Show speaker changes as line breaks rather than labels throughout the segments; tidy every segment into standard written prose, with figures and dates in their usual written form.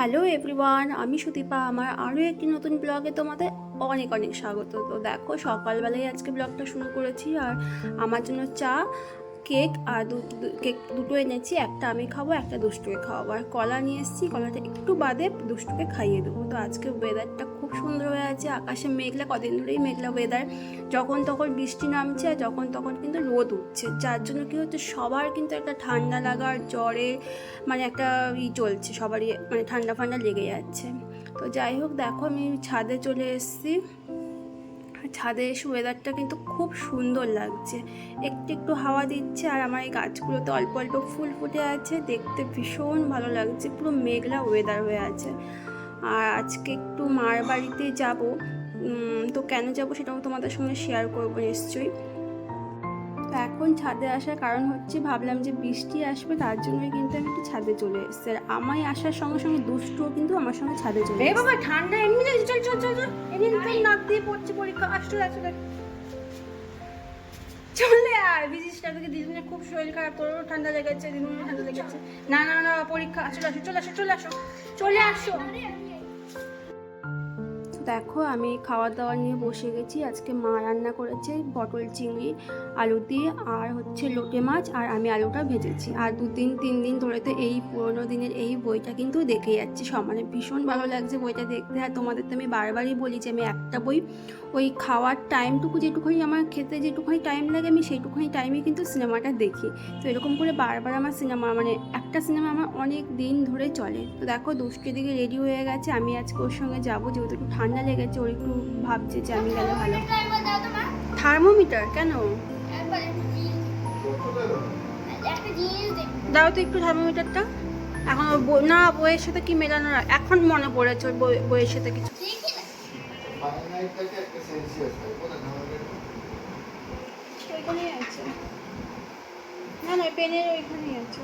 Hello everyone, আমি সুদীপা। আমার আরও একটি নতুন ব্লগে তোমাদের অনেক অনেক স্বাগত। তো দেখো, সকালবেলায় আজকে ব্লগটা শুরু করেছি। আর আমার জন্য চা, কেক আর কেক দুটো এনেছি। একটা আমি খাবো, একটা দুষ্টুকে খাওয়াবো। আর কলা নিয়ে এসেছি, কলাটা একটু বাদে দুষ্টুকে খাইয়ে দেবো। তো আজকে ওয়েদারটা খুব সুন্দর হয়ে আছে, আকাশে মেঘলা, কদিন ধরেই মেঘলা ওয়েদার। যখন তখন বৃষ্টি নামছে আর যখন তখন কিন্তু রোদ উঠছে, যার জন্য কী হচ্ছে, সবার কিন্তু একটা ঠান্ডা লাগার জ্বরে মানে একটা চলছে, সবারই মানে ঠান্ডা ফান্ডা লেগে যাচ্ছে। তো যাই হোক, দেখো আমি ছাদে চলে এসেছি। ছাদে এসে ওয়েদারটা কিন্তু খুব সুন্দর লাগছে, একটু একটু হাওয়া দিচ্ছে। আর আমার এই গাছগুলোতে অল্প অল্প ফুল ফুটে আছে, দেখতে ভীষণ ভালো লাগছে। পুরো মেঘলা ওয়েদার হয়ে আছে। আর আজকে একটু মার বাড়িতে যাব। তো কেন যাব সেটাও তোমাদের সঙ্গে শেয়ার করবো নিশ্চয়ই। তো এখন ছাদে আসার কারণ হচ্ছে, ভাবলাম যে বৃষ্টি আসবে, তার জন্যই কিন্তু আমি একটু ছাদে চলে এসেছি। আর আমায় আসার সঙ্গে সঙ্গে দুষ্টুও কিন্তু আমার সঙ্গে ছাদে চলে এসেছে। বাবা ঠান্ডা এমনি লাগছে, চল চল চল চল, এমনি নাক দিয়ে পড়ছে পরীক্ষা, আসলে আসলে চলে। আর বিজিসটা থেকে দিদিনের খুব শরীর খারাপ, তোরও ঠান্ডা লেগেছে, দিদিনের ঠান্ডা লেগেছে। না না না, পরীক্ষা, আসলে আসো, চলে আসো চলে আসো চলে আসো। দেখো, আমি খাওয়া দাওয়া নিয়ে বসে গেছি। আজকে মা রান্না করেছে পটল চিংড়ি আলু দিয়ে, আর হচ্ছে লোটে মাছ, আর আমি আলুটা ভেজেছি। আর 2-3 দিন ধরে তো এই পুরোনো দিনের এই বইটা কিন্তু দেখে যাচ্ছি সব, মানে ভীষণ ভালো লাগছে বইটা দেখতে। আর তোমাদের তো আমি বারবারই বলি যে আমি একটা বই ওই খাওয়ার টাইমটুকু, যেটুকুনি আমার খেতে যেটুকুনি টাইম লাগে, আমি সেইটুকুনি টাইমে কিন্তু সিনেমাটা দেখি। তো এরকম করে বারবার আমার সিনেমা, মানে একটা সিনেমা আমার অনেক দিন ধরে চলে। তো দেখো, দুষ্টু দিকে রেডি হয়ে গেছে, আমি আজকে ওর সঙ্গে যাবো, যেহেতু একটু ঠান্ডা লেগেছে, ওর একটু ভাবছে যে আমি গেলে ভালো। থার্মোমিটার কেন দাও তো একটু থার্মোমিটারটা। এখন না, বইয়ের সাথে কি মেলানো, এখন মনে পড়েছে বইয়ের সাথে কিছু। ওইখানেই আছে, না না, পেনের ওইখানেই আছে।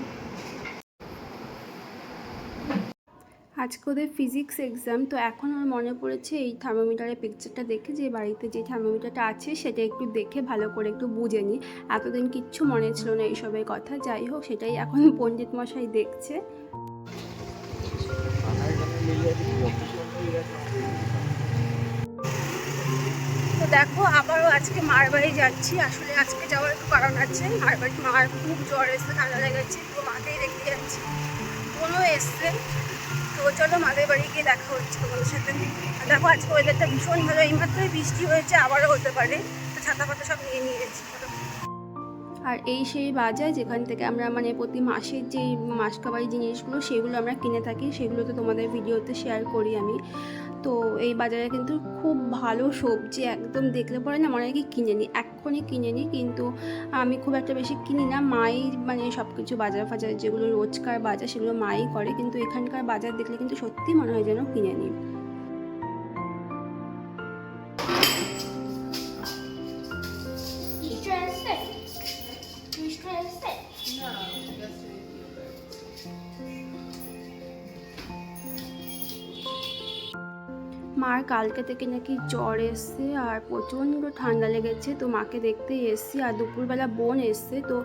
আজকে ওদের ফিজিক্স এক্সাম, তো এখন আমার মনে পড়েছে এই থার্মোমিটারের পিকচারটা দেখে, যে বাড়িতে যে থার্মোমিটারটা আছে সেটা একটু দেখে ভালো করে একটু বুঝে নিই। এতদিন কিচ্ছু মনে ছিল না এইসবের কথা। যাই হোক, সেটাই এখন পণ্ডিত মশাই দেখছে। তো দেখো, আবারও আজকে মার বাড়ি যাচ্ছি। আসলে আজকে যাওয়ার একটু কারণ আছে, মার বাড়ি, মার খুব জ্বর এসছে, ঠান্ডা লেগেছে, তো মাকেই রেখে যাচ্ছি। বোনও এসছে। তো চলো, মাদের বাড়ি গিয়ে দেখা হচ্ছে তোমাদের সাথে। দেখো, আজকে ওয়েদারটা ভীষণ ভালো, এইমাত্রই বৃষ্টি হয়েছে, আবারও হতে পারে। তো ছাতা পাতা সব নিয়ে নিয়েছি। আর এই সেই বাজার যেখান থেকে আমরা মানে প্রতি মাসের যে মাসকাবারি জিনিসগুলো সেগুলো আমরা কিনে থাকি, সেগুলো তো তোমাদের ভিডিওতে শেয়ার করি আমি। তো এই বাজারে কিন্তু খুব ভালো সবজি, একদম দেখলে পরে না মনে হয় কি কিনে নিই, এক্ষুনি কিনে নিই। কিন্তু আমি খুব একটা বেশি কিনি না, মাই মানে সব কিছু বাজার ফাজার যেগুলো রোজকার বাজার সেগুলো মাই করে। কিন্তু এখানকার বাজার দেখলে কিন্তু সত্যি মনে হয় যেন কিনে নিই। মার কালকে থেকে নাকি জ্বর এসছে আর প্রচণ্ড ঠান্ডা লেগেছে। তো মাকে দেখতেই এসছি। আর দুপুরবেলা বোন এসছে, তো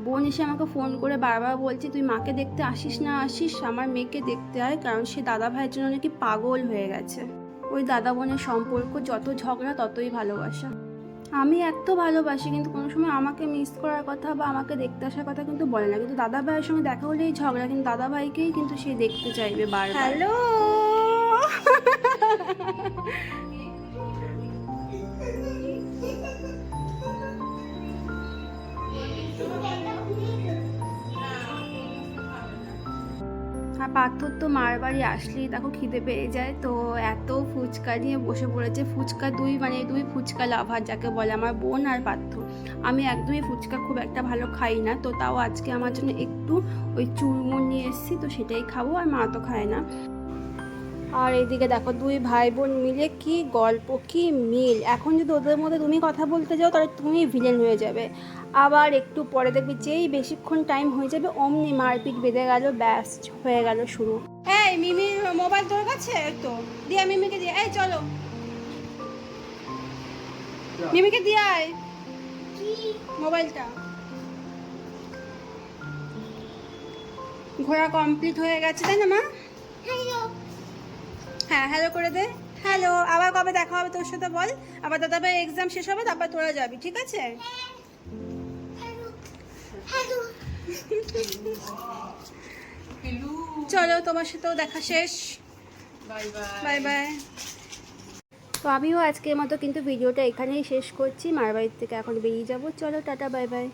বোন এসে আমাকে ফোন করে বারবার বলছে, তুই মাকে দেখতে আসিস না আসিস, আমার মেয়েকে দেখতে আয়, কারণ সে দাদা ভাইয়ের জন্য নাকি পাগল হয়ে গেছে। ওই দাদা বোনের সম্পর্ক যত ঝগড়া ততই ভালোবাসা। আমি এত ভালোবাসি, কিন্তু কোনো সময় আমাকে মিস করার কথা বা আমাকে দেখতে আসার কথা কিন্তু বলে না। কিন্তু দাদা ভাইয়ের সঙ্গে দেখা হলেই ঝগড়া, কিন্তু দাদা ভাইকেই কিন্তু সে দেখতে চাইবে বারবার। হ্যালো আর পাথর তো মার বাড়ি আসলেই দেখো খিদে পেয়ে যায়, তো এত ফুচকা নিয়ে বসে পড়েছে। ফুচকা দুই ফুচকা লাভার যাকে বলে, আমার বোন আর পার্থ। আমি একদমই ফুচকা খুব একটা ভালো খাই না, তো তাও আজকে আমার জন্য একটু ওই চুরমুর নিয়ে এসেছি, তো সেটাই খাবো। আর মা তো খায় না। আর এইদিকে দেখো, দুই ভাই বোন মিলে কি গল্প, কি মিল। এখন যদি ওদের মধ্যে তুমি কথা বলতে যাও তাহলে তুমি ভিলেন হয়ে যাবে। আবার একটু পরে দেখবি যেই বেশিক্ষণ টাইম হয়ে যাবে অমনি মারপিট বেঁধে গেল, ব্যাস হয়ে গেল শুরু। এই মিমির মোবাইল তোর কাছে? তো দিয়া মিমিকে দিয়ে, এই চলো মিমিকে দিয়ে আয় মোবাইলটা। ঘোরা কমপ্লিট হয়ে গেছে তাই না মা? হ্যাঁ হ্যালো করে দে। হ্যালো, আবার কবে দেখা হবে তোর সাথে বল? আবার দাদাভাই এক্সাম শেষ হবে, তারপর তোরা যাবি, ঠিক আছে? চলো, তোমার সাথেও দেখা শেষ।
Bye bye.
Bye bye. তো আমিও আজকের মতো কিন্তু ভিডিওটা এখানেই শেষ করছি। মার বাড়ির থেকে এখন বেরিয়ে যাবো। চলো, টাটা, বাই বাই।